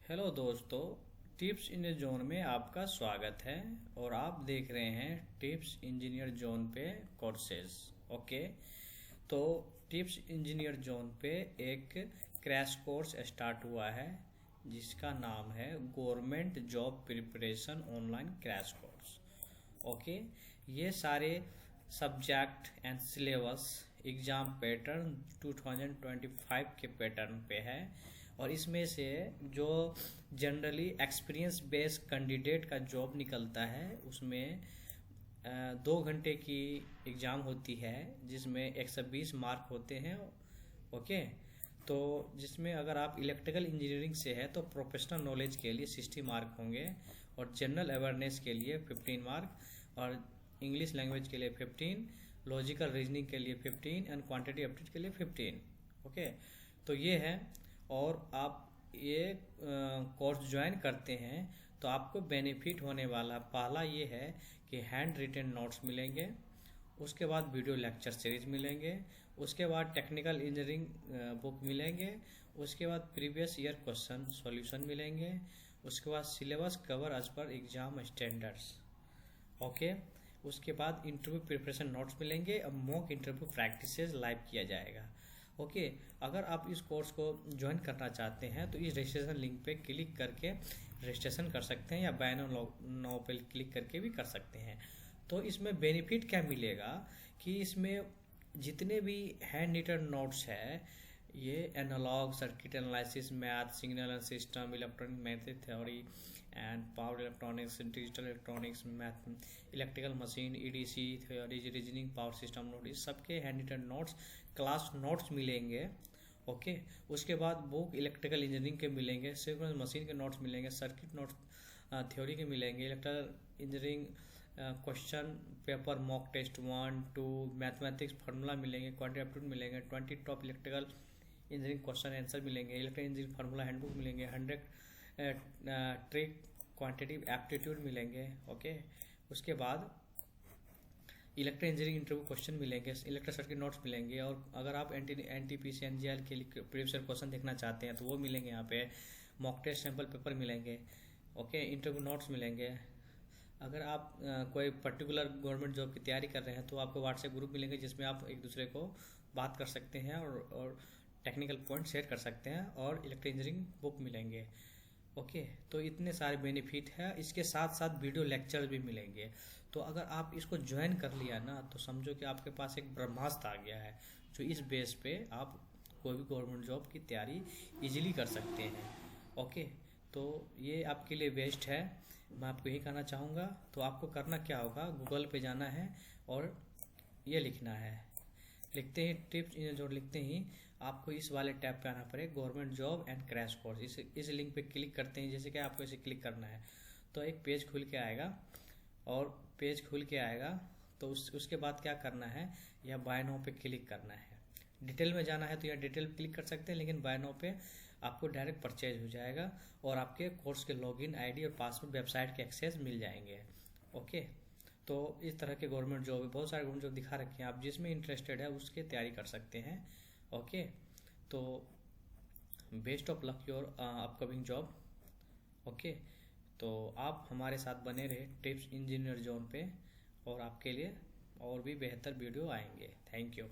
Hello दोस्तों, tips इन zone में आपका स्वागत है और आप देख रहे हैं टिप्स इंजीनियर जोन पे कोर्सेज। ओके, तो टिप्स इंजीनियर जोन पे एक क्रैश कोर्स स्टार्ट हुआ है जिसका नाम है government job preparation online crash course. Okay, ये सारे subject and syllabus exam pattern 2025 के पैटर्न पे है और इसमें से जो जनरली एक्सपीरियंस बेस्ड कैंडिडेट का जॉब निकलता है उसमें 2 घंटे की एग्ज़ाम होती है जिसमें 120 मार्क होते हैं। ओके, तो जिसमें अगर आप इलेक्ट्रिकल इंजीनियरिंग से है तो प्रोफेशनल नॉलेज के लिए 60 मार्क होंगे और जनरल अवेयरनेस के लिए 15 मार्क और इंग्लिश लैंग्वेज के लिए 15, लॉजिकल रीजनिंग के लिए 15 एंड क्वांटिटी एप्टीट्यूड के लिए 15। ओके, तो ये है। और आप ये कोर्स ज्वाइन करते हैं तो आपको बेनिफिट होने वाला पहला ये है कि हैंड रिटन नोट्स मिलेंगे, उसके बाद वीडियो लेक्चर सीरीज मिलेंगे, उसके बाद टेक्निकल इंजीनियरिंग बुक मिलेंगे, उसके बाद प्रीवियस ईयर क्वेश्चन सॉल्यूशन मिलेंगे, उसके बाद syllabus cover as per exam standards. Okay, उसके बाद इंटरव्यू प्रिपरेशन नोट्स मिलेंगे और मॉक इंटरव्यू प्रैक्टिसेस लाइव किया जाएगा। ओके, अगर आप इस कोर्स को ज्वाइन करना चाहते हैं तो इस रजिस्ट्रेशन लिंक पे क्लिक करके रजिस्ट्रेशन कर सकते हैं या बाय नाउ पे क्लिक करके भी कर सकते हैं। तो इसमें बेनिफिट क्या मिलेगा कि इसमें जितने भी हैंड रिटन नोट्स है ये analogue circuit analysis, math, signal and system, electronic method theory and power electronics, digital electronics, math, electrical machine, EDC theory, reasoning, power system note, इस सबके hand written notes, class notes मिलेंगे। ओके, उसके बाद book electrical engineering के मिलेंगे, synchronous machine के notes मिलेंगे, सर्किट नोट्स थ्योरी के मिलेंगे, electrical engineering question paper mock test 1, 2, mathematics formula मिलेंगे, क्वांटिटी एप्टीट्यूड मिलेंगे, 20 top electrical engineering question answer मिलेंगे, इलेक्ट्रिकल इंजीनियरिंग फार्मूला हैंडबुक मिलेंगे, 100 ट्रिक क्वांटिटिव एप्टीट्यूड मिलेंगे। ओके, उसके बाद इलेक्ट्रिकल इंजीनियरिंग इंटरव्यू क्वेश्चन मिलेंगे, इलेक्ट्रिक सर्किट नोट्स मिलेंगे और अगर आप NTPC NGEL के लिए प्रीवियस ईयर क्वेश्चन देखना चाहते हैं तो वो मिलेंगे यहाँ पे, मॉक टेस्ट सैंपल पेपर मिलेंगे। ओके, इंटरव्यू नोट्स मिलेंगे। अगर आप कोई पर्टिकुलर गवर्नमेंट जॉब की तैयारी कर रहे हैं तो आपको व्हाट्सएप ग्रुप मिलेंगे जिसमें आप एक दूसरे को बात कर सकते हैं और टेक्निकल पॉइंट शेयर कर सकते हैं और इलेक्ट्रिक इंजीनियरिंग बुक मिलेंगे। ओके, तो इतने सारे बेनिफिट है, इसके साथ साथ वीडियो लेक्चर भी मिलेंगे। तो अगर आप इसको ज्वाइन कर लिया ना तो समझो कि आपके पास एक ब्रह्मास्त्र आ गया है जो इस बेस पे आप कोई भी गवर्नमेंट जॉब की तैयारी इजीली कर सकते हैं। ओके, तो ये आपके लिए बेस्ट है, मैं आपको यही कहना चाहूँगा। तो आपको करना क्या होगा, गूगल पे जाना है और ये लिखना है, लिखते ही टिप्स इन जो लिखते ही आपको इस वाले टैब पे आना पड़ेगा, government job and crash course. इस लिंक पे क्लिक करते हैं, जैसे कि आपको इसे क्लिक करना है तो एक पेज खुल के आएगा और पेज खुल के आएगा तो उसके बाद क्या करना है, या बाय नाउ पे क्लिक करना है। डिटेल में जाना है तो यहाँ डिटेल पे क्लिक कर सकते हैं, लेकिन बाय नाउ पे आपको डायरेक्ट परचेज हो जाएगा और आपके कोर्स के लॉगिन आईडी और पासवर्ड वेबसाइट के एक्सेस मिल जाएंगे। ओके, तो इस तरह के गवर्नमेंट जॉब बहुत सारे गवर्नमेंट जॉब दिखा रखे हैं, आप जिसमें इंटरेस्टेड है उसके तैयारी कर सकते हैं। ओके, तो best of luck your upcoming job. Okay, तो आप हमारे साथ बने रहे टिप्स इंजीनियर जोन पे और आपके लिए और भी बेहतर वीडियो आएंगे। Thank you.